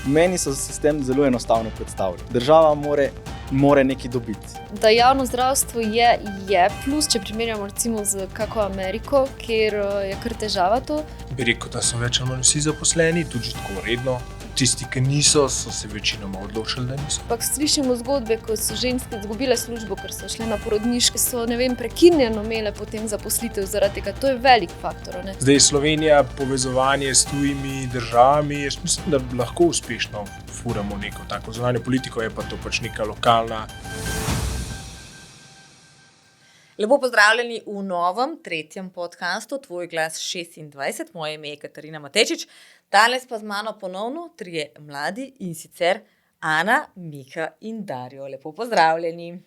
Meni so sistem zelo enostavno predstavljeni. Država more nekaj dobiti. Da javno zdravstvo je plus, če primerjamo recimo z kako Ameriko, kjer je kar težava to. Bi rekel, da so več ali manj vsi zaposleni, tudi tako redno. Tisti, ki niso, so se večinoma odločili, da niso. Ampak slišimo zgodbe, ko so ženske izgubile službo, ker so šle na porodniške, so prekinjeno imele potem zaposlitev zaradi tega. To je velik faktor. Ne? Zdaj Slovenija, povezovanje s tujimi državami, jaz mislim, da lahko uspešno furamo neko tako zunanjo politiko, je pa to pač neka lokalna. Lepo pozdravljeni v novem, tretjem podcastu Tvoj glas 26. Moje ime je Katarina Matečič. Danes pa z mano ponovno trije mladi, in sicer Ana, Mika in Dario. Lepo pozdravljeni.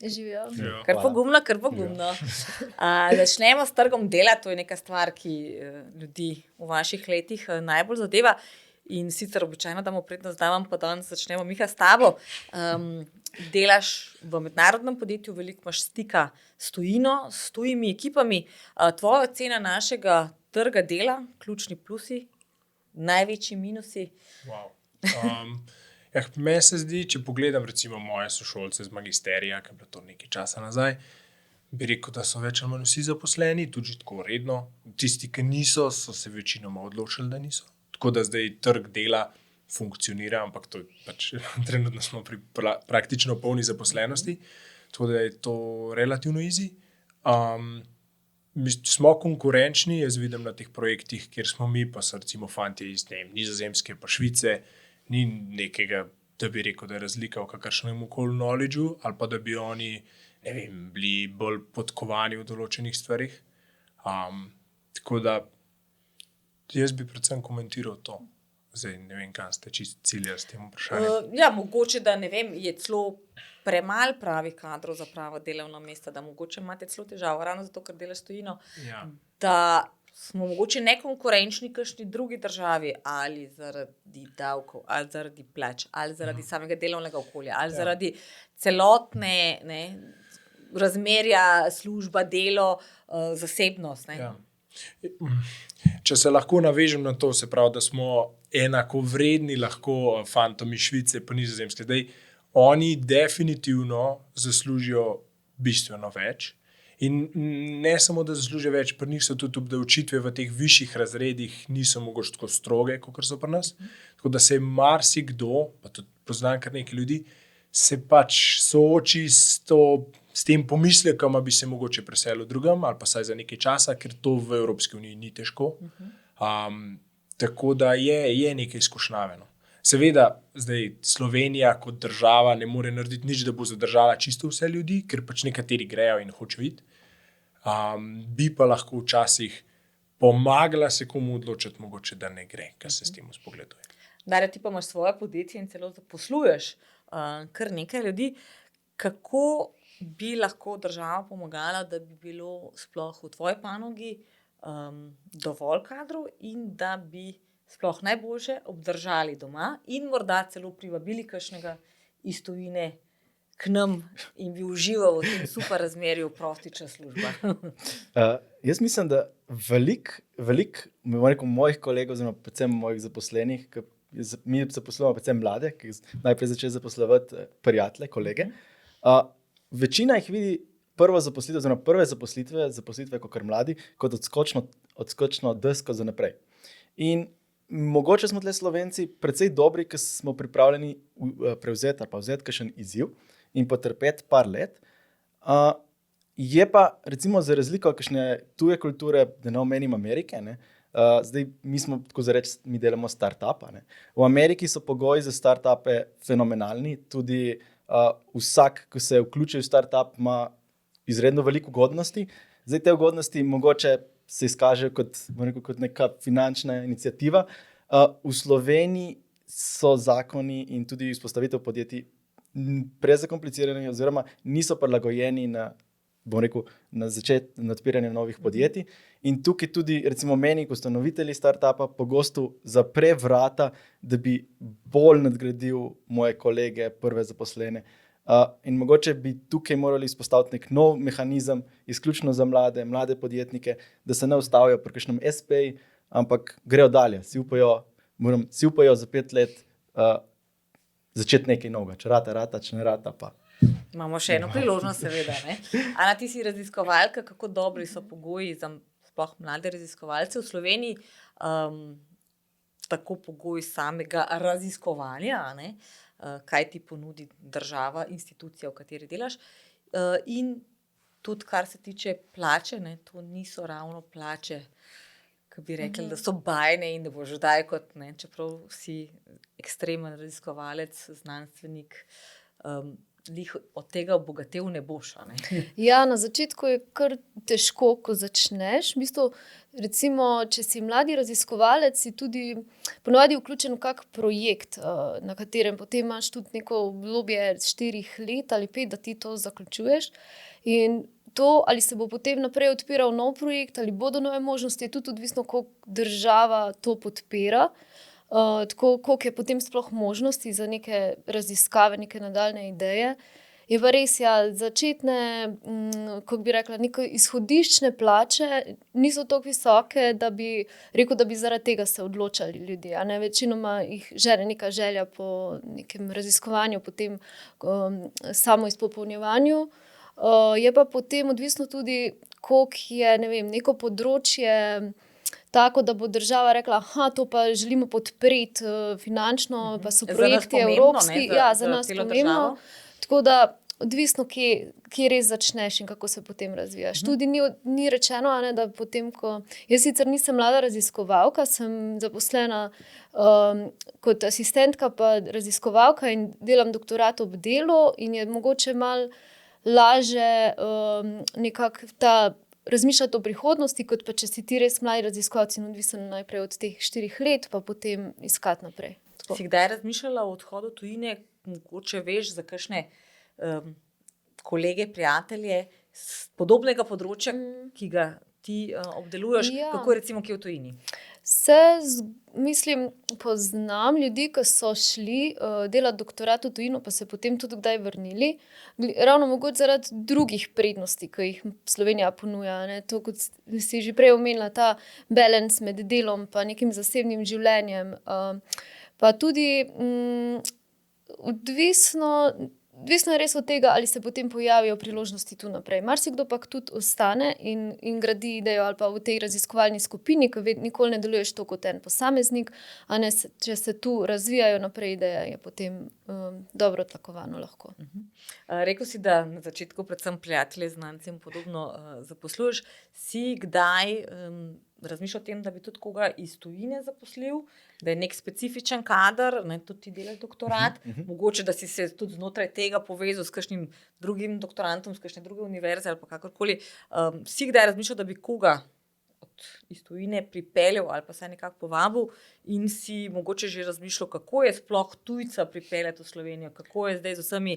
Živijo. Kar pogumno. Začnemo s trgom dela. To je neka stvar, ki ljudi v vaših letih najbolj zadeva. In sicer običajno damo prednost, da vam pa danes začnemo, Miha, s tabo. Delaš v mednarodnem podjetju, veliko imaš stika s tujino, s tujimi ekipami. Tvoja ocena našega trga dela, ključni plusi, največji minusi? Wow. Meni se zdi, če pogledam recimo moje sošolce z magisterija, ki je bilo to nekaj časa nazaj, bi rekel, da so več ali manj vsi zaposleni, tudi tako redno. Tisti, ki niso, so se večinoma odločili, da niso. Tako da zdaj trg dela funkcionira, ampak to je pač trenutno smo pri praktično polni zaposlenosti, tako da je to relativno easy. Smo konkurenčni, jaz vidim na teh projektih, kjer smo mi, pa so recimo fantje iz Nizozemske pa Švice, ni nekega, da bi rekel, da je razlika v kakršnem koli knowledgeu, ali pa da bi oni, bili bolj podkovani v določenih stvarih. Tako da jaz bi predvsem komentiral to. Zdaj ne vem, kaj ste čisto cilja s tem vprašanjem. Mogoče, da je celo premalo pravih kadrov za prava delovna mesta, da mogoče imate celo težavo, ravno zato, ker delaš tujino, da smo mogoče nekonkurenčni kakšni drugi državi, ali zaradi davkov, ali zaradi plač, ali zaradi samega delovnega okolja, ali zaradi celotne razmerja, služba, delo, zasebnost. Če se lahko navežem na to, se pravi, da smo enako vredni lahko fantom iz Švice pa Nizozemske. Zdaj, oni definitivno zaslužijo bistveno več in ne samo, da zaslužijo več, pri njih so tudi obdavčitve v teh višjih razredih niso mogoče tako stroge, kot so pri nas. Tako da se marsikdo, pa tudi poznam kar nekaj ljudi, se pač sooči s tem pomislekom, bi se mogoče preselil drugam ali pa saj za nekaj časa, ker to v Evropski uniji ni težko. Tako da je nekaj izkušnjaveno. Seveda, zdaj Slovenija kot država ne more narediti nič, da bo zadržala čisto vse ljudi, ker pač nekateri grejo in hočejo iti. Bi pa lahko včasih pomagala se komu odločiti, mogoče, da ne gre, kar se s tem spogleduje. Darja, ti pa imaš svoje podjetje in celo zaposluješ kar nekaj ljudi. Kako bi lahko država pomagala, da bi bilo sploh v tvoji panogi dovolj kadrov in da bi sploh najboljše obdržali doma in morda celo privabili kakšnega iz tujine k nam in bi užival v tem super razmerju prosti čas služba? Jaz mislim, da veliko mojih kolegov, oziroma predvsem mojih zaposlenih, mi zaposlujemo predvsem mlade, ki najprej začeli zaposlovati prijatelje, kolege. Večina jih vidi prve zaposlitve kot mladi, kot odskočno desko za naprej. In mogoče smo tle Slovenci precej dobri, ker smo pripravljeni prevzeti ali pa vzeti kakšen izziv in potrpeti par let. Je pa recimo za razliko od kakšne tuje kulture, da ne omenim Amerike, zdaj mi smo, tako za reči, mi delamo startupa. V Ameriki so pogoji za startupe fenomenalni, tudi vsak, ko se vključi v startup, ima izredno veliko ugodnosti. Zdaj te ugodnosti mogoče se izkažejo kot neka finančna iniciativa. V Sloveniji so zakoni in tudi vzpostavitev podjetij prezakomplicirani oziroma niso prilagojeni na odpiranje novih podjetij. In tukaj tudi, recimo meni, kot ustanovitelji startupa, pogosto zapre vrata, da bi bolj nadgradil moje kolege, prve zaposlene. In mogoče bi tukaj morali izpostaviti nek nov mehanizem, izključno za mlade podjetnike, da se ne ustavijo pri kakšnem SP, ampak grejo dalje. Si upajo za 5 let začeti nekaj novega. Če rata, če ne rata, pa. Imamo še eno priložnost, seveda. Ne? Ana, ti si raziskovalka, kako dobri so pogoji za sploh mlade raziskovalce v Sloveniji, tako pogoji samega raziskovanja, ne? Kaj ti ponudi država, institucija, v kateri delaš, in tudi kar se tiče plače, ne? To niso ravno plače, ki bi rekli, da so bajne in da boš daj kot, ne? Čeprav si ekstremen raziskovalec, znanstvenik, od tega obogatel ne boš. Ne? Ja, na začetku je kar težko, ko začneš. V bistvu, recimo, če si mladi raziskovalec, si tudi ponovadi vključen v kak projekt, na katerem potem imaš tudi neko obdobje 4 let ali 5, da ti to zaključuješ. In to, ali se bo potem naprej odpiral nov projekt, ali bodo nove možnosti, je tudi odvisno, koliko država to podpira. Tako, koliko je potem sploh možnosti za neke raziskave, neke nadaljne ideje. Je pa res, ja, začetne, kako bi rekla, neke izhodiščne plače niso tako visoke, da bi rekel, da bi zaradi tega se odločali ljudje. A ne? Večinoma jih žene neka želja po nekem raziskovanju, potem samo izpopolnjevanju. Je pa potem odvisno tudi, koliko je, ne vem, neko področje tako, da bo država rekla, to pa želimo podpreti finančno, pa so projekti evropski. Ja, za nas pomembno. Tako da odvisno, kje res začneš in kako se potem razvijaš. Tudi ni rečeno, ne, da potem, jaz sicer nisem mlada raziskovalka, sem zaposlena kot asistentka pa raziskovalka in delam doktorat ob delu in je mogoče malo laže nekako razmišljati o prihodnosti, kot pa če si ti res mladi raziskovalci in odvisen najprej od teh 4 let, pa potem iskati naprej. Tako. Si kdaj razmišljala o odhodu tujine, mogoče veš za kakšne kolege, prijatelje z podobnega področja, ki ga ti obdeluješ, kako je recimo kje v tujini? Mislim, poznam ljudi, ki so šli delati doktorat v tujino, pa se potem tudi kdaj vrnili. Ravno mogoče zaradi drugih prednosti, ki jih Slovenija ponuja. Ne? To, kot si že prej omenila, ta balans med delom pa nekim zasebnim življenjem. Pa tudi odvisno je res od tega, ali se potem pojavijo priložnosti tu naprej. Marsikdo pa tudi ostane in gradi idejo ali pa v tej raziskovalni skupini, ki nikoli ne deluješ to kot en posameznik, a ne, če se tu razvijajo naprej ideje, je potem dobro tlakovano lahko. Rekel si, da na začetku predvsem prijatelje, znance in podobno zaposluješ. Si kdaj razmišljal o tem, da bi tudi koga iz tujine zaposlil, da je nek specifičen kader, ne, tudi ti delaš doktorat, mogoče, da si se tudi znotraj tega povezal s kakšnim drugim doktorantom, s kakšne druge univerze ali pa kakorkoli. Si kdaj razmišljal, da bi koga iz tujine pripeljal ali pa se nekako povabil in si mogoče že razmišljal, kako je sploh tujca pripeljati v Slovenijo, kako je zdaj z vsemi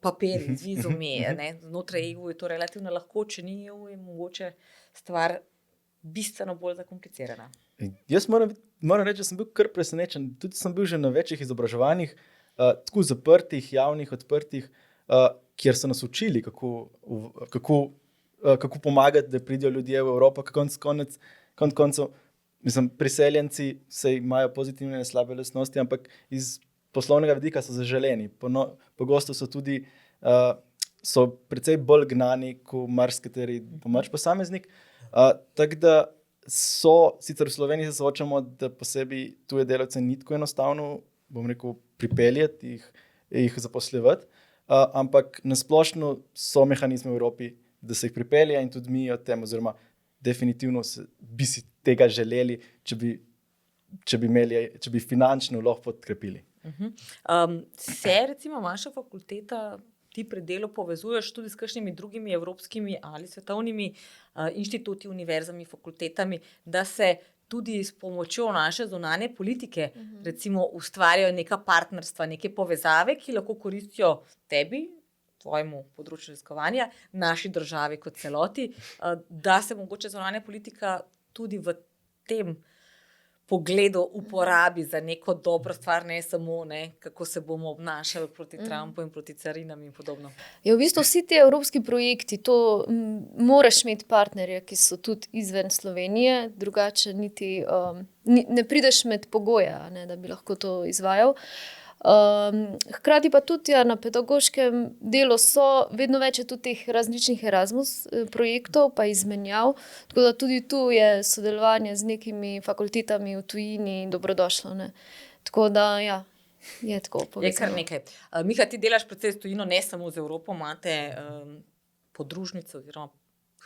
papirji, z vizumi, znotraj EU je to relativno lahko, če ni EU, je mogoče stvar bistveno bolj zakomplicirana. Jaz moram reči, da sem bil kar presenečen. Tudi sem bil že na večjih izobraževanjih, tako zaprtih, javnih, odprtih, kjer so nas učili, kako pomagati, da pridejo ljudje v Evropo, konec koncev, mislim, priseljenci se imajo pozitivne in slabe lastnosti, ampak iz poslovnega vidika so zaželeni. Pogosto so tudi so precej bolj gnani, kot marsikateri domač posameznik. Tako da sicer v Sloveniji se soočamo, da posebej tuje delavce ni tako enostavno, bom rekel, pripeljati, jih zaposlevati, ampak nasplošno so mehanizmi v Evropi, da se jih pripelje in tudi mi od tem, oziroma definitivno bi si tega želeli, če bi finančno lahko podkrepili. Se recimo vaša fakulteta ti pri delu povezuješ tudi s kakšnimi drugimi evropskimi ali svetovnimi inštituti, univerzami, fakultetami, da se tudi s pomočjo naše zunanje politike recimo ustvarjajo neka partnerstva, neke povezave, ki lahko koristijo tebi, tvojemu področju raziskovanja, naši državi kot celoti, da se mogoče zunanja politika tudi v tem pogledu uporabi za neko dobro stvar, ne samo kako se bomo obnašali proti Trumpu in proti carinam in podobno. Ja, v bistvu vsi ti evropski projekti, to moraš imeti partnerje, ki so tudi izven Slovenije, drugače niti ne prideš med pogoje, ne, da bi lahko to izvajal. Hkrati pa tudi na pedagoškem delu so vedno več tudi teh različnih Erasmus projektov, pa izmenjav, tako da tudi tu je sodelovanje z nekimi fakultetami v tujini dobrodošlo. Ne. Tako da ja, je tako povezano. Je kar nekaj. Miha, ti delaš predvsej s tujino, ne samo z Evropo, imate podružnice oziroma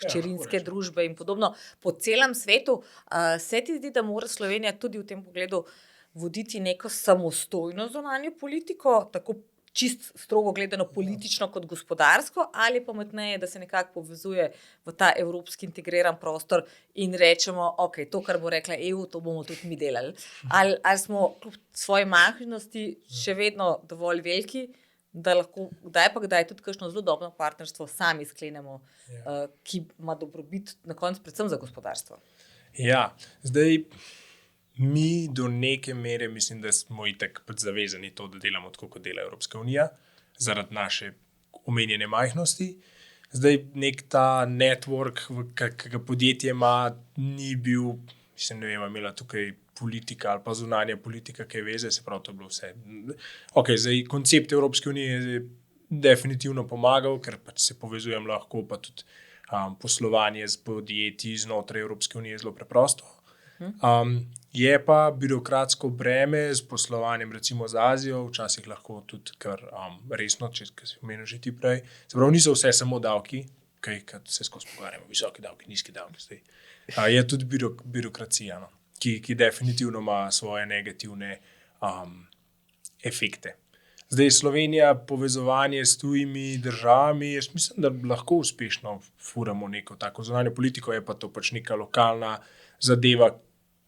hčerinske družbe in podobno po celem svetu. Se ti zdi, da mora Slovenija tudi v tem pogledu voditi neko samostojno zunanjo politiko, tako čist strogo gledano politično kot gospodarsko, ali pametneje, da se nekako povezuje v ta evropski integriran prostor in rečemo, ok, to, kar bo rekla EU, to bomo tudi mi delali. Ali smo kljub svoji majhnosti še vedno dovolj veliki, da lahko kdaj tudi kakšno zelo dobro partnerstvo sami sklenemo, ki ima dobrobit na koncu predvsem za gospodarstvo. Ja, zdaj mi do neke mere mislim, da smo itak zavezani to, da delamo tako, kot dela Evropska unija, zaradi naše omenjene majhnosti. Zdaj nek ta network, ki ga podjetje ima, ni bil, mislim, ne vem, imela tukaj politika ali pa zunanja politika, kaj veze, se pravi, to je bilo vse. Ok, zdaj koncept Evropske unije je definitivno pomagal, ker pač se povezujem lahko, pa tudi poslovanje z podjetji znotraj Evropske unije je zelo preprosto. Je pa birokratsko breme z poslovanjem recimo z Azijo, včasih lahko tudi kar resno, če si omenil že ti prej. Se pravi, niso vse samo davki, kaj se skozi pogovarjamo, visoki davki, nizki davki. Zdaj. Je tudi birokracija, no, ki definitivno ima svoje negativne efekte. Zdaj Slovenija, povezovanje s tujimi državami, jaz mislim, da lahko uspešno furamo neko tako zunanjo politiko, je pa to pač neka lokalna zadeva,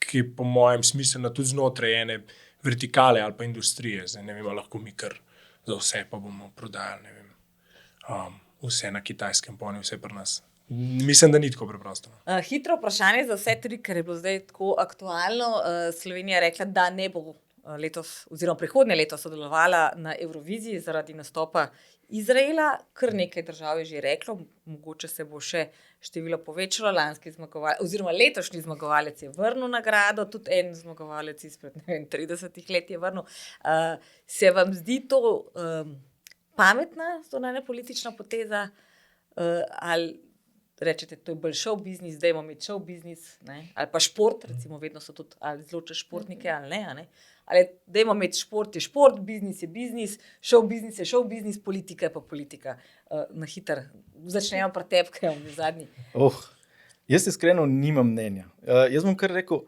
ki je po mojem smiselna tudi znotraj ene vertikale ali pa industrije. Zdaj ne vem, lahko mi kar za vse pa bomo prodajali, ne vem, vse na kitajskem, pa ne vse pri nas. Mislim, da ni tako preprosto. Hitro vprašanje za vse tri, ker je bilo zdaj tako aktualno. Slovenija je rekla, da ne bo letos oziroma prihodnje leto sodelovala na Evroviziji zaradi nastopa Izraela. Kar nekaj držav je že reklo, mogoče se bo še število povečalo. Letošnji zmagovalec je vrnil nagrado, tudi en zmagovalec izpred 30 let je vrnil. Se vam zdi to pametna zunanja politična poteza ali rečete, to je bolj show biznis, zdaj imamo imeti show biznis, ali pa šport, recimo vedno so tudi ali zločeš športnike ali ne. Ali dajmo imeti šport je šport, biznis je biznis, show biznis je show biznis, politika je pa politika. Na hiter, začnemo pri tebi, kaj je zadnji. Jaz iskreno nimam mnenja. Jaz bom kar rekel,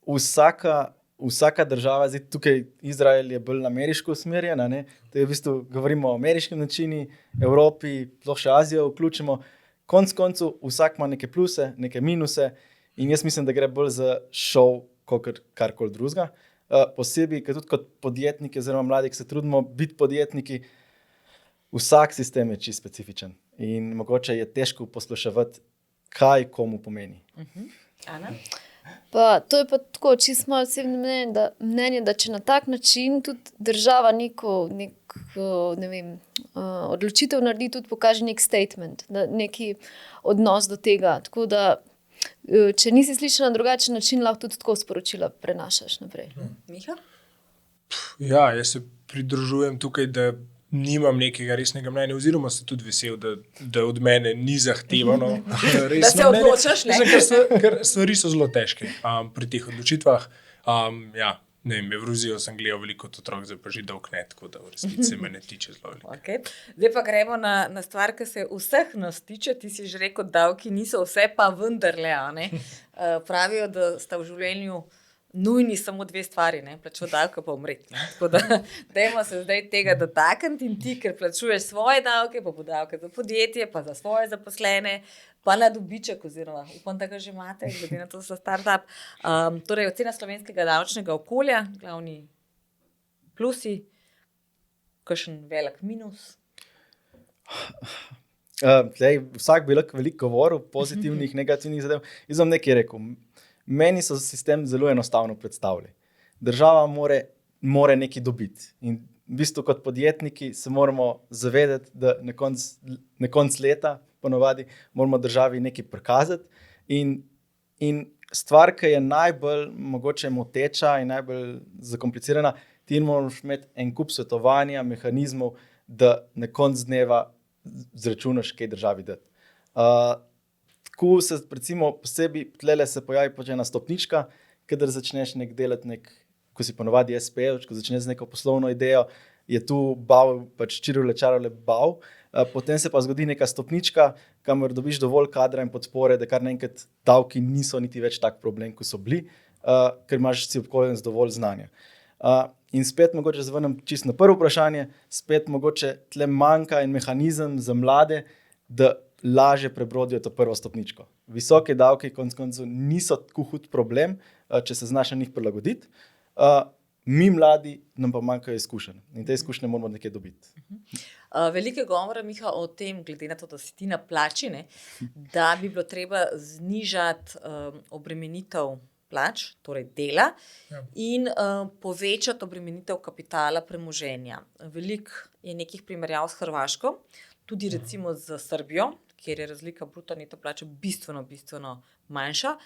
vsaka država, zdaj tukaj Izrael je bolj ameriško usmerjena, to je v bistvu govorimo o ameriškem načini, Evropi, sploh še Azijo vključimo. Konec koncev vsak ima neke pluse, neke minuse in jaz mislim, da gre bolj za show, kot karkoli drugega. Posebej, ker tudi kot podjetniki oziroma mladi, ki se trudimo biti podjetniki, vsak sistem je čisto specifičen in mogoče je težko posploševati, kaj komu pomeni. Ana? Pa, to je pa tako, čisto moje osebno mnenje, da če na tak način tudi država odločitev naredi, tudi pokaže nek statement, neki odnos do tega. Tako da, če nisi slišal na drugačen način, lahko tudi tako sporočila prenašaš naprej. Miha? Ja, jaz se pridružujem tukaj, da nimam nekega resnega mnenja, oziroma sem tudi vesel, da od mene ni zahtevano resno mnenje. Da se odločaš, ne? Ker stvari so zelo težke pri teh odločitvah. Ne vem, Evrovizijo sem gledal veliko otrok, zdaj pa že dolg ne, tako da v resnici se me ne tiče zelo veliko. Okay. Zdaj pa gremo na stvar, ki se vseh nas tiče. Ti si že rekel, davki niso vse, pa vendarle, pravijo, da sta v življenju nujni samo dve stvari, plačati davke pa umreti. Tako da dajmo se zdaj tega dotakniti in ti, ker plačuješ svoje davke, pa davke za podjetje, pa za svoje zaposlene, pa na dobiček, oziroma upam, da ga že imate, glede na to, da so startup. Torej, ocena slovenskega davčnega okolja, glavni plusi, kakšen velik minus. Vsak bi lahko veliko govoril, pozitivnih, negativnih zadev. Jaz bom nekaj rekel. Meni so sistem zelo enostavno predstavljali. Država more nekaj dobiti. In v bistvu kot podjetniki se moramo zavedati, da na konc leta ponovadi moramo državi nekaj prikazati. In stvar, ki je najbolj mogoče moteča in najbolj zakomplicirana, ti moraš imeti en kup svetovanja, mehanizmov, da na konc dneva zračunaš, kaj državi dati. Tako se recimo posebej tlele se pojavi pač ena stopnička, kadar začneš delati ko si ponovadi SPE, ko začneš z neko poslovno idejo, je tu pač čirule bav, potem se pa zgodi neka stopnička, kamor dobiš dovolj kadra in podpore, da kar naenkrat davki niso niti več tak problem, kot so bili, ker si obkoljen z dovolj znanja. In spet mogoče zvrnem čisto na prvo vprašanje, spet mogoče tle manjka en mehanizem za mlade, da lažje prebrodijo to prvo stopničko. Visoke davke konec koncev niso tako hud problem, če se znaš na njih prilagoditi. Mi mladi nam pa manjkajo izkušenj in te izkušnje moramo nekje dobiti. Veliko je govora, Miha, o tem, glede na to, da si ti na plači, da bi bilo treba znižati obremenitev plač, torej dela, in povečati obremenitev kapitala, premoženja. Veliko je nekih primerjav s Hrvaško, tudi recimo z Srbijo, kjer je razlika bruto neto plače bistveno manjša.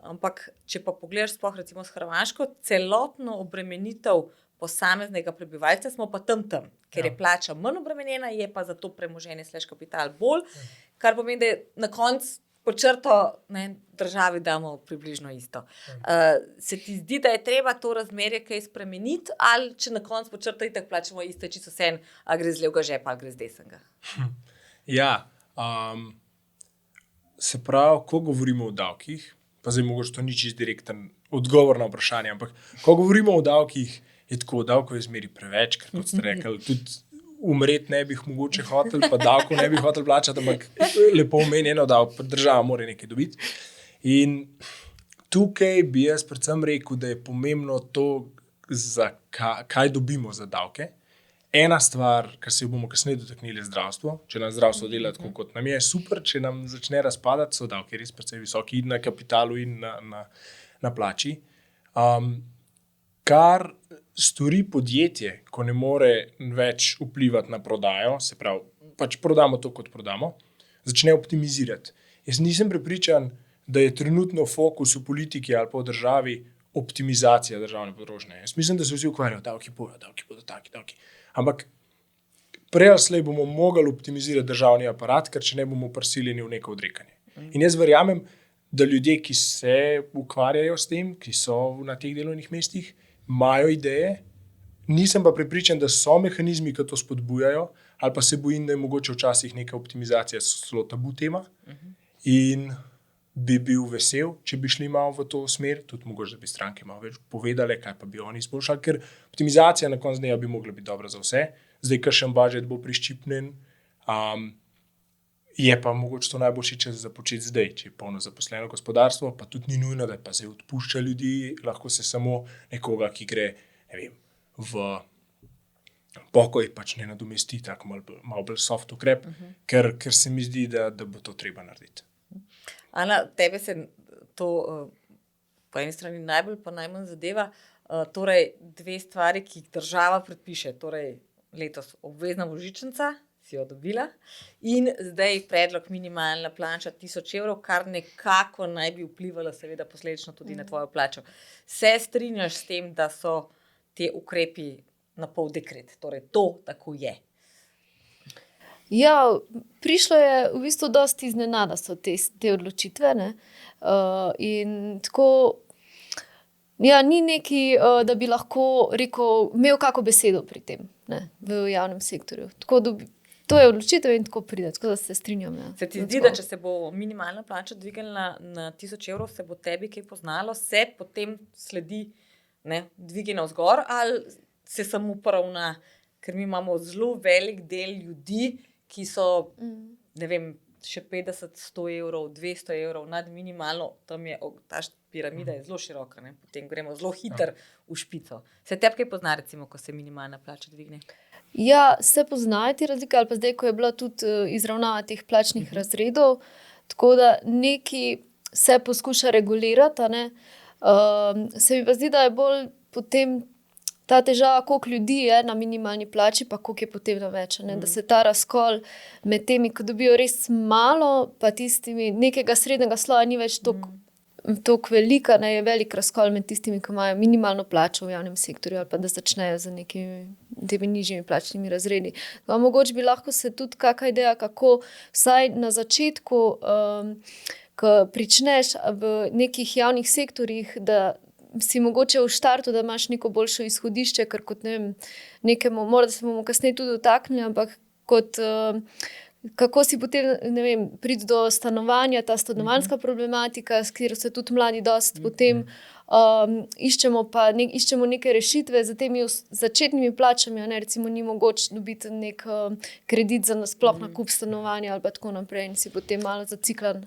Ampak, če pa pogledaš sploh recimo s Hrvaško, celotno obremenitev posameznega prebivalstva smo pa tam, ker je plača manj obremenjena, je pa zato premoženje / kapital bolj, kar pomeni, da je na koncu pod črto državi damo približno isto. Se ti zdi, da je treba to razmerje kaj spremeniti, ali če na koncu pod črto itak plačamo isto, čisto vseeno, a gre z levega žepa ali gre z desnega? Ja, se pravi, ko govorimo o davkih, pa zdaj mogoče to ni čisto direkten odgovor na vprašanje, ampak ko govorimo o davkih, je tako, davko je zmeri preveč, ker kot ste rekli, tudi umreti ne bi mogoče hoteli, pa davko ne bi hoteli plačati, ampak lepo omenjeno, da država mora nekaj dobiti. In tukaj bi jaz predvsem rekel, da je pomembno to, kaj dobimo za davke. Ena stvar, kar se bomo kasneje dotaknili, je zdravstvo. Če nam zdravstvo dela tako, kot nam je super, če nam začne razpadati, so davki res precej visoki in na kapitalu in na plači. Kar stori podjetje, ko ne more več vplivati na prodajo, se pravi, pač prodamo to, kot prodamo, začne optimizirati. Jaz nisem prepričan, da je trenutno fokus v politiki ali pa v državi optimizacija državne potrošnje. Jaz mislim, da se vsi ukvarjajo, davki bodo taki. Ampak prej ali slej bomo mogli optimizirati državni aparat, ker če ne bomo prisiljeni v neko odrekanje. In jaz verjamem, da ljudje, ki se ukvarjajo s tem, ki so na teh delovnih mestih, imajo ideje, nisem pa prepričan, da so mehanizmi, ki to spodbujajo, ali pa se bojim, da je mogoče včasih neka optimizacija celo tabu tema. In bi bil vesel, če bi šli malo v to smer, tudi mogoče, da bi stranke malo več povedale, kaj pa bi oni izboljšali, ker optimizacija na koncu dneva bi mogla biti dobra za vse. Zdaj, kakšen budžet bo priščipnen, je pa mogoče to najboljši čas započeti zdaj, če je polno zaposleno gospodarstvo, pa tudi ni nujno, da pa se odpušča ljudi, lahko se samo nekoga, ki gre, ne vem, v pokoj, pač ne nadomesti, tako malo bolj soft ukrep, ker se mi zdi, da bo to treba narediti. Ana, tebe se to po eni strani najbolj pa najmanj zadeva. Torej, dve stvari, ki jih država predpiše. Torej, letos obvezna božičnica, si jo dobila, in zdaj predlog minimalna plača 1000 evrov, kar nekako naj bi vplivalo seveda posledično tudi na tvojo plačo. Se strinjaš s tem, da so te ukrepi na pol dekret? Torej, to tako je. Ja, prišlo je v bistvu dosti iznenada so te odločitve, ne? In tako, ja, ni neki, da bi lahko rekel, imel kako besedo pri tem, ne, v javnem sektorju. Tako to je odločitev in tako pride, tako da se strinjam. Ja. Se ti zdi, da če se bo minimalna plača dvignila na 1000 evrov, se bo tebi kaj poznalo, se potem sledi dvigi navzgor, ali se samo poravna, ker mi imamo zelo velik del ljudi, ki so, ne vem, še 50, 100 evrov, 200 evrov nad minimalno, tam je, ta piramida je zelo široka, ne? Potem gremo zelo hitro v špico. Se tebi kaj pozna, recimo, ko se minimalna plača dvigne? Ja, se poznajo te razlike, ali pa zdaj, ko je bila tudi izravnava teh plačnih razredov, tako da neki se poskuša regulirati, a ne. Se mi pa zdi, da je bolj potem ta težava, koliko ljudi je na minimalni plači, pa koliko je potem na več, a ne. Da se ta razkol med temi, ki dobijo res malo, pa tistimi nekega srednjega sloja ni več toliko velika, ne, je velik razkol med tistimi, ki imajo minimalno plačo v javnem sektorju ali pa da začnejo z nekimi temi nižjimi plačnimi razredi. Pa mogoče bi lahko se tudi kakšna ideja, kako vsaj na začetku, ko pričneš v nekih javnih sektorjih, da si mogoče v štartu, da imaš neko boljše izhodišče, ker kot ne vem, nekemu, morda se bomo kasneje tudi dotaknili, ampak kot kako si potem, ne vem, priti do stanovanja, ta stanovanjska problematika, s katero se tudi mladi dosti potem iščemo neke rešitve za temi začetnimi plačami, a ne, recimo ni mogoče dobiti nek kredit za nasploh nakup stanovanja ali pa tako naprej in si potem malo zaciklan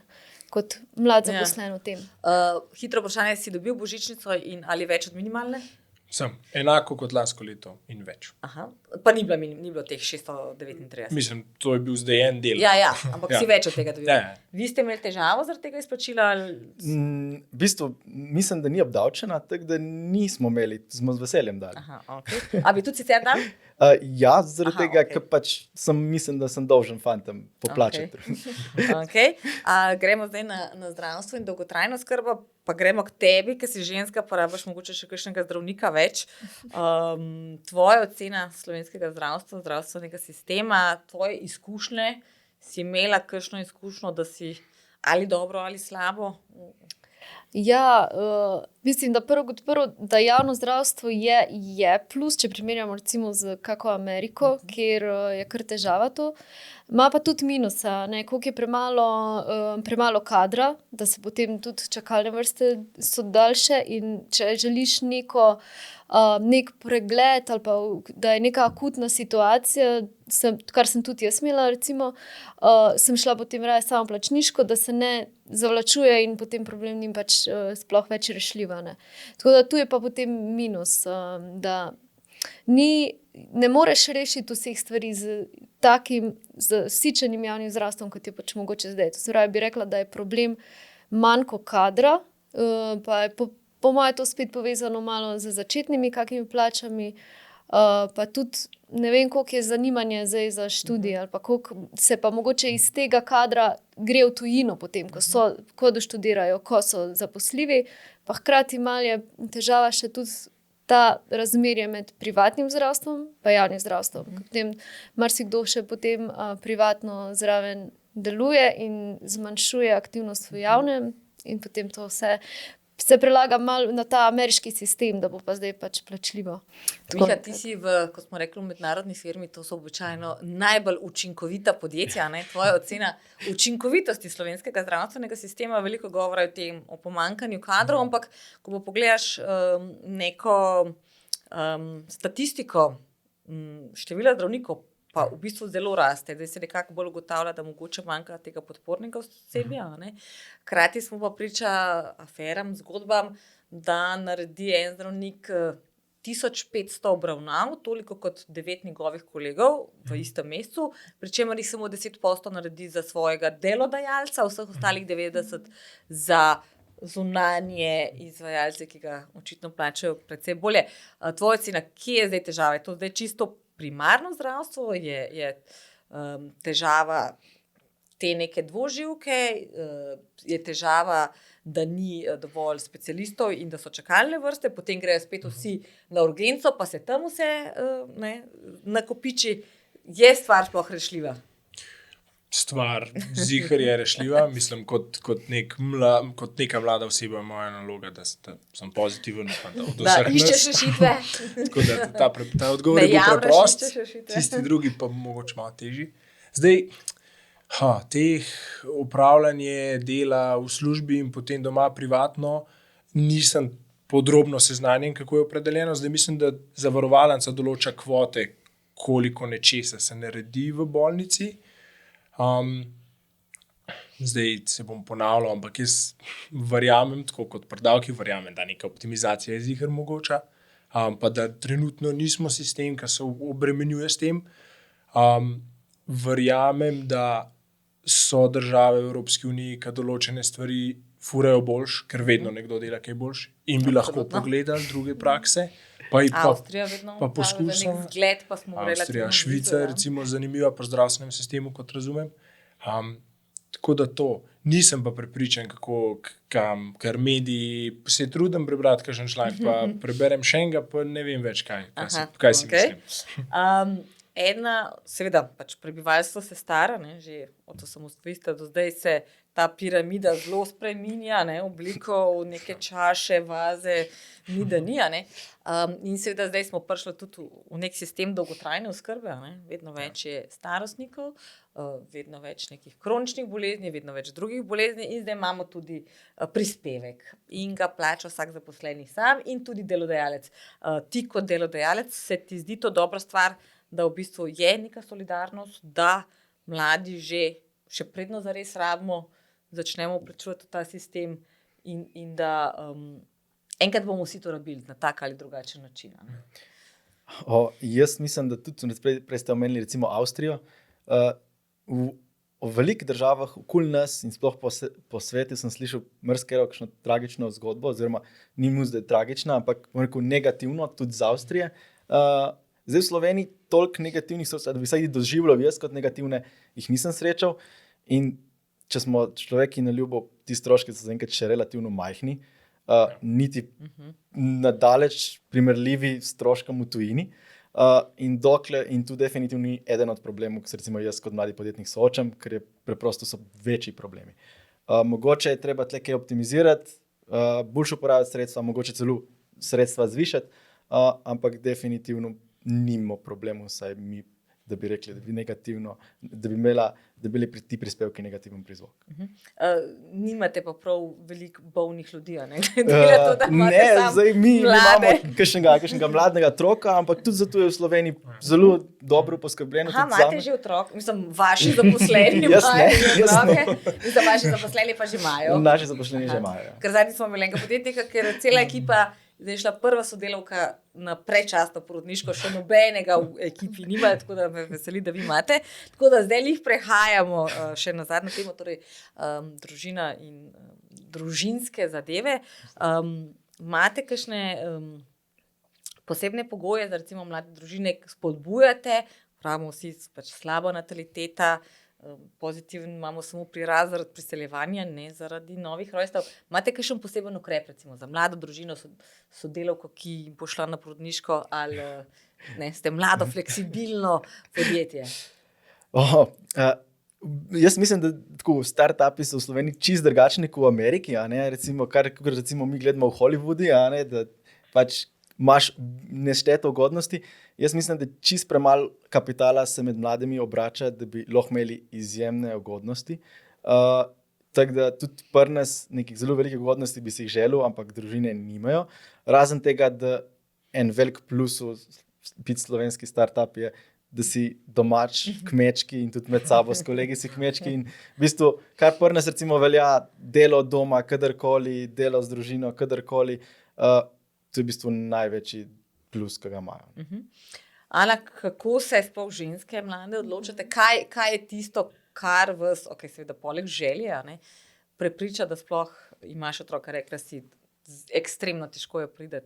kot mlad zaposlen v tem. Hitro vprašanje, si dobil božičnico in ali več od minimalne? Sem enako kot lansko leto in več. Aha. Pa ni bilo teh 639. Mislim, to je bil zdaj en del. Ja, ampak si več od tega dobil. Ja. Vi ste imeli težavo zaradi tega izplačila? V bistvu mislim, da ni obdavčena, tako da nismo imeli, smo z veseljem dali. Aha, okay. A bi tudi sicer dal? Ja, zaradi tega, ker pač mislim, da sem dolžen fantom poplačati. Okay. Gremo zdaj na zdravstvo in dolgotrajno skrbo, pa gremo k tebi, ker si ženska, pa rabiš mogoče še kakšnega zdravnika več. Tvoja ocena slovenskega zdravstva, zdravstvenega sistema, tvoje izkušnje, si imela kakšno izkušnjo, da si ali dobro ali slabo? Ja, mislim, da prvo, da javno zdravstvo je plus, če primerjamo recimo z kako Ameriko, kjer je kar težava to. Ima pa tudi minusa, ne, koliko je premalo kadra, da se potem tudi čakalne vrste so daljše in če želiš nek pregled ali pa da je neka akutna situacija, kar sem tudi jaz imela recimo, sem šla potem raje samo plačniško, da se ne zavlačuje in potem problem ni pač sploh več rešljiva. Ne. Tako da tu je pa potem minus, da ne moreš rešiti vseh stvari z takim zasičenim javnim zdravstvom, kot je pač mogoče zdaj. To se pravi, bi rekla, da je problem manjko kadra, pa je po moje to spet povezano malo z začetnimi kakimi plačami, pa tudi ne vem, koliko je zanimanje zdaj za študij ali pa koliko se pa mogoče iz tega kadra gre v tujino potem, ko doštudirajo, ko so zaposljivi, pa hkrati malo je težava še tudi ta razmerje med privatnim zdravstvom pa javnim zdravstvom. Potem marsikdo še potem privatno zraven deluje in zmanjšuje aktivnost v javnem in potem to vse se prelaga malo na ta ameriški sistem, da bo pa zdaj pač plačljivo. Miha, ti si kot smo rekli, v mednarodni firmi, to so običajno najbolj učinkovita podjetja, ne? Tvoja ocena učinkovitosti slovenskega zdravstvenega sistema, veliko govora o tem, o pomanjkanju kadrov, ampak ko pa pogledaš neko statistiko števila zdravnikov, pa v bistvu zelo raste. Zdaj se nekako bolj ugotavlja, da mogoče manjka tega podpornega osebja. Hkrati smo pa priča aferam, zgodbam, da naredi en zdravnik 1500 obravnav, toliko kot 9 njegovih kolegov v istem mesecu, pri čemer jih samo 10% naredi za svojega delodajalca, vseh ostalih 90% za zunanje izvajalce, ki ga očitno plačajo precej bolje. Tvoja ocena, kje je zdaj težava? Je to zdaj čisto primarno zdravstvo, je težava te neke dvoživke, je težava, da ni dovolj specialistov in da so čakalne vrste, potem grejo spet vsi na urgenco, pa se tam vse nakopiči. Je stvar sploh rešljiva? Stvar ziher je rešljiva. Mislim, kot neka mlada oseba, moja naloga, da sem pozitiven, da iščeš rešitve. Tako da ta odgovor je bil preprost, tisti drugi pa mogoče malo težji. Zdaj, teh upravljanje dela v službi in potem doma privatno nisem podrobno seznanjen, kako je opredeljeno. Zdaj mislim, da zavarovalnica določa kvote, koliko nečesa se naredi v bolnici. Zdaj se bom ponavljal, ampak jaz verjamem, tako kot pri davkih, verjamem, da neka optimizacija je ziher mogoča, pa da trenutno nismo sistem, ki se obremenjuje s tem. Verjamem, da so države v Evropski uniji, ki določene stvari furajo boljš, ker vedno nekdo dela kaj boljš in bi lahko Absolutno. pogledali druge prakse. Avstrija vedno pa poskusimo. nek zgled, pa smo Avstrija, relativno Švica blizu, je ja. recimo zanimiva po zdravstvenem sistemu, kot razumem. Tako da to. Nisem pa prepričan, ker mediji se trudim prebrati kakšen članek, pa preberem še enega, pa ne vem več, kaj si mislim. Seveda, pač prebivalstvo se stara, ne, že od osamosvojitve do zdaj se ta piramida zelo spreminja, ne, obliko v neke čaše, vaze, ni da ni. Ne. In seveda zdaj smo prišli tudi v nek sistem dolgotrajne oskrbe, ne. Vedno več je starostnikov, vedno več nekih kroničnih bolezni, vedno več drugih bolezni in zdaj imamo tudi prispevek in ga plača vsak zaposleni sam in tudi delodajalec. Ti kot delodajalec, se ti zdi to dobra stvar, da v bistvu je neka solidarnost, da mladi še predno zares rabimo, začnemo plačevati ta sistem in da enkrat bomo vsi to rabili na tak ali drugačen način. Jaz mislim, da tudi prej ste omenili recimo Avstrijo. V velikih državah okoli nas in sploh po svetu sem slišal marsikatero kakšno tragično zgodbo, oziroma ni mu zdaj tragična, ampak negativno tudi z Avstrije. Zdaj v Sloveniji toliko negativnih srca, da bi vsaj doživljal jaz kot negativne, jih nisem srečal. In če smo človeki na ljubo, ti stroški so zaenkrat še relativno majhni, niti nadaleč primerljivi s stroškom v tujini. In tu definitivno ni eden od problemov, ki se recimo jaz kot mladi podjetnik soočam, ker je preprosto so večji problemi. Mogoče je treba tle kaj optimizirati, boljše uporabiti sredstva, mogoče celo sredstva zvišati, ampak definitivno nimamo problemov, saj mi, da bi rekli, da bi negativno, da bi bili ti prispevki negativen prizvok. Nimate pa prav veliko bolnih ljudi, ne? Ne, zdaj mi imamo kakšnega mladega otroka, ampak tudi zato je v Sloveniji zelo dobro poskrbljeno. Imate že otrok, mislim, vaši zaposleni imajo že otroke, mislim, vaši zaposleni pa že imajo. Naši zaposleni že imajo, ja. Ker zadnjič smo imeli enega podjetnika, ker je cela ekipa, zdaj je šla prva sodelavka na predčasno porodniško, še nobenega v ekipi nima, tako da me veseli, da vi imate. Tako da zdaj jih prehajamo še na zadnjo temo, torej družina in družinske zadeve. Imate kakšne posebne pogoje za recimo mlade družine, spodbujate, pravimo vsi pač slaba nataliteta, pozitiven imamo samo pri razred priseljevanja, ne zaradi novih rojstev. Imate kakšen poseben ukrep recimo za mlado družino, sodelavko, ki bo šla na porodniško, ali ne, ste mlado, fleksibilno podjetje? Jaz mislim, da tako startupi so v Sloveniji čisto drugačni kot v Ameriki, recimo, kar recimo mi gledamo v Hollywoodu, da pač imaš nešteto ugodnosti. Jaz mislim, da čisto premalo kapitala se med mladimi obrača, da bi lahko imeli izjemne ugodnosti. Tako da tudi pri nas nekih zelo velikih ugodnosti bi si jih želel, ampak družine nimajo. Razen tega, da en velik plus biti slovenski startup je, da si domač, kmečki in tudi med sabo s kolegi si kmečki. In v bistvu, kar pri nas recimo velja, delo doma, kadarkoli, delo z družino, kadarkoli, to je v bistvu največji plus, ki ga imajo. Ana, kako se sploh ženske mlade odločate? Kaj je tisto, kar vas, seveda poleg želje, prepriča, da sploh imaš otroka? Rekla si, ekstremno težko je priti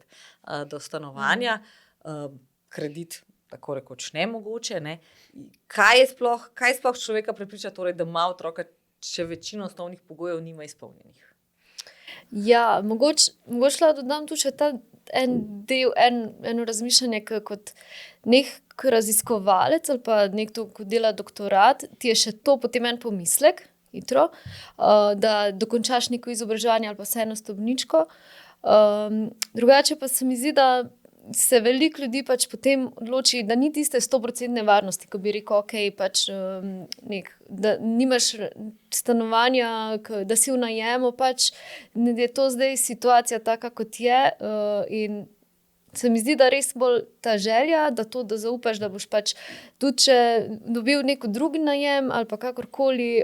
do stanovanja, kredit tako rekoč nemogoče. Ne? Kaj sploh človeka prepriča, torej, da ima otroka, če večino osnovnih pogojev nima izpolnjenih? Ja, mogoče dodam tu še ta eno razmišljanje, kot nek raziskovalec ali pa nekdo, ko dela doktorat, ti je še to potem en pomislek, hitro, da dokončaš neko izobraževanje ali pa vseeno stopničko. Drugače pa se mi zdi, da se veliko ljudi pač potem odloči, da ni tiste 100% varnosti, ko bi rekel, pač da nimaš stanovanja, da si v najemu, pač je to zdaj situacija taka, kot je, in se mi zdi, da res bolj ta želja, da zaupaš, da boš pač tudi, če dobil neko drugi najem ali pa kakorkoli,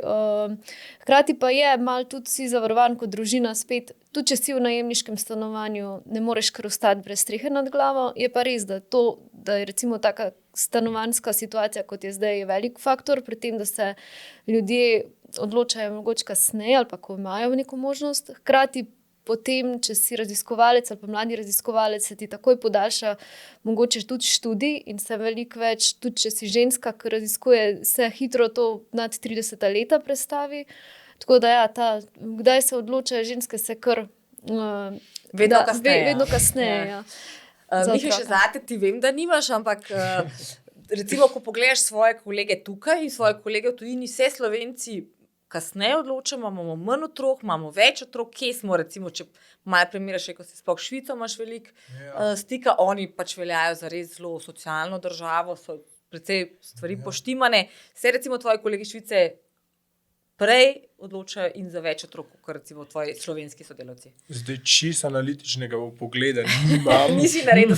hkrati pa je malo tudi si zavarovan kot družina spet, tudi če si v najemniškem stanovanju, ne moreš kar ostati brez strehe nad glavo. Je pa res, da je recimo taka stanovanjska situacija, kot je zdaj, je velik faktor pri tem, da se ljudje odločajo mogoče kasneje ali pa ko imajo neko možnost. Hkrati potem, če si raziskovalec ali pa mladi raziskovalec, se ti takoj podaljša mogoče tudi študij in se veliko več, tudi če si ženska, ki raziskuje, se hitro to nad 30 leta prestavi. Tako da kdaj se odločajo ženske, se kar vedno kasneje. Ja. Miha, še zate ti vem, da nimaš, ampak recimo, ko pogledaš svoje kolege tukaj in svoje kolege v tujini, vse Slovenci kasneje odločamo, imamo manj otrok, imamo več otrok, kje smo, recimo, če malo primera še, ko si sploh Švico imaš veliko stika, oni pač veljajo za res zelo socialno državo, so precej stvari poštimane. Se recimo tvoji kolegi Švice prej odločajo in za več otrok, kot recimo tvoji slovenski sodelavci? Zdaj, čisto analitičnega pogleda nimam. Nisi naredil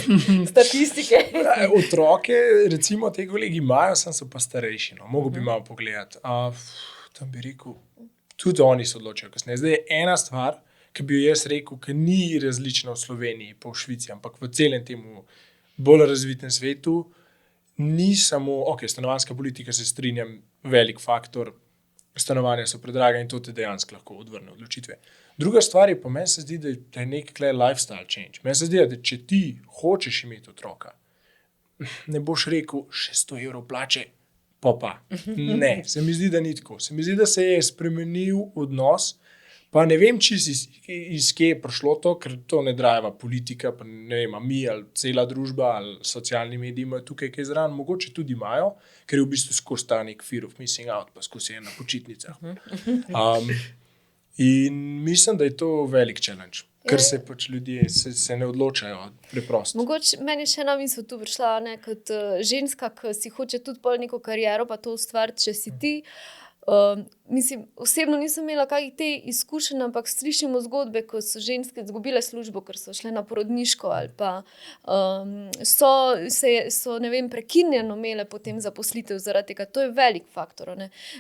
statistike. Otroke, recimo, te kolegi imajo, so pa starejši, no. Mogo bi malo pogledati. Tam bi rekel, tudi oni se odločajo kasneje. Zdaj je ena stvar, ki bi jo jaz rekel, ki ni različna v Sloveniji pa v Švici, ampak v celem temu bolj razvitem svetu, ni samo, stanovanjska politika, se strinjam, velik faktor, stanovanja so predraga in to te dejansko lahko odvrne odločitve. Druga stvar je pa, meni se zdi, da je nek lifestyle change. Meni se zdi, da če ti hočeš imeti otroka, ne boš rekel 600 evrov plače, pa. Ne, se mi zdi, da ni tako. Se mi zdi, da se je spremenil odnos, pa ne vem, iz kje je prišlo to, ker to ne drajeva politika, pa ne vem, mi ali cela družba ali socialni mediji imajo tukaj kaj zraven, mogoče tudi imajo, ker je v bistvu skozi ta nek fear of missing out, pa skozi je na počitnicah. In mislim, da je to velik challenge, ker se pač ljudje se ne odločajo preprosto. Mogoče meni še ena misel tu prišla, ne, kot ženska, ki si hoče tudi pol neko kariero, pa to ustvariti, če si ti. Mislim, osebno nisem imela kakih te izkušenj, ampak slišimo zgodbe, ko so ženske izgubile službo, ker so šle na porodniško ali pa so ne vem, prekinjeno imele potem zaposlitev zaradi tega. To je velik faktor.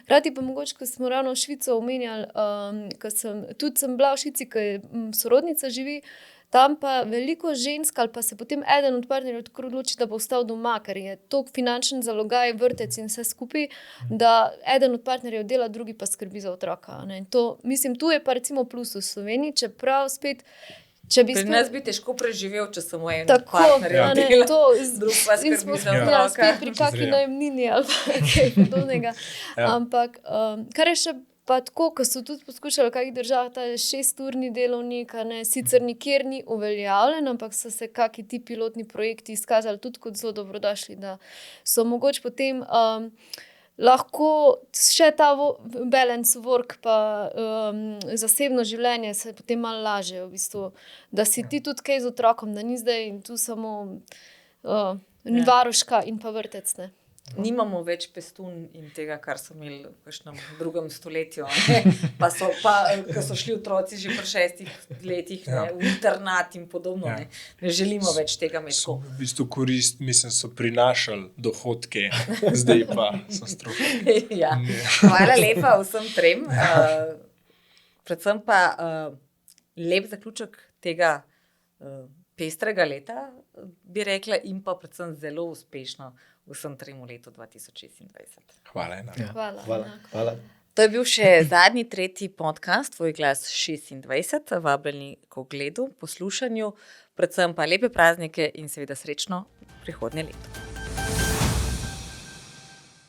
Hkrati pa mogoče, ko smo ravno v Švico omenjali, ko sem bila v Švici, ko je sorodnica živi, tam pa veliko žensk ali pa se potem eden od partnerjev tako odloči, da bo ostal doma, ker je toliko finančen zalogaj, vrtec in vse skupaj, da eden od partnerjev dela, drugi pa skrbi za otroka. To, mislim, tu je pa recimo plus v Sloveniji, čeprav spet, če bi... Pri nas bi težko preživel, če samo en partnerjev dela, drug pa skrbi za otroka. Spet pri kakšni najemnini ali pa kaj podobnega. Ampak, kar je še pa tako, ko so tudi poskušali v kakih državah, ta 6-urni delovnik, sicer nikjer ni uveljavljen, ampak so se kakšni ti pilotni projekti izkazali tudi kot zelo dobrodošli, da so mogoče potem lahko še ta balance work pa zasebno življenje se potem malo laže, v bistvu, da si ti tudi kaj z otrokom, da ni zdaj tu samo varuška in pa vrtec, ne. Nimamo več pestun in tega, kar so imeli v kakšnem drugem stoletju. Ko so šli otroci že pri 6 letih v internat in podobno. Ne želimo več tega imeti. So v bistvu so prinašali dohodke, zdaj pa so stroški. Hvala lepa vsem trem. Predvsem pa lep zaključek tega pestrega leta, bi rekla, in pa predvsem zelo uspešno vsem trem v letu 2026. Hvala. Hvala. To je bil še zadnji, tretji podcast Tvoj glas 26. Vabljeni k ogledu, poslušanju, predvsem pa lepe praznike in seveda srečno prihodnje leto.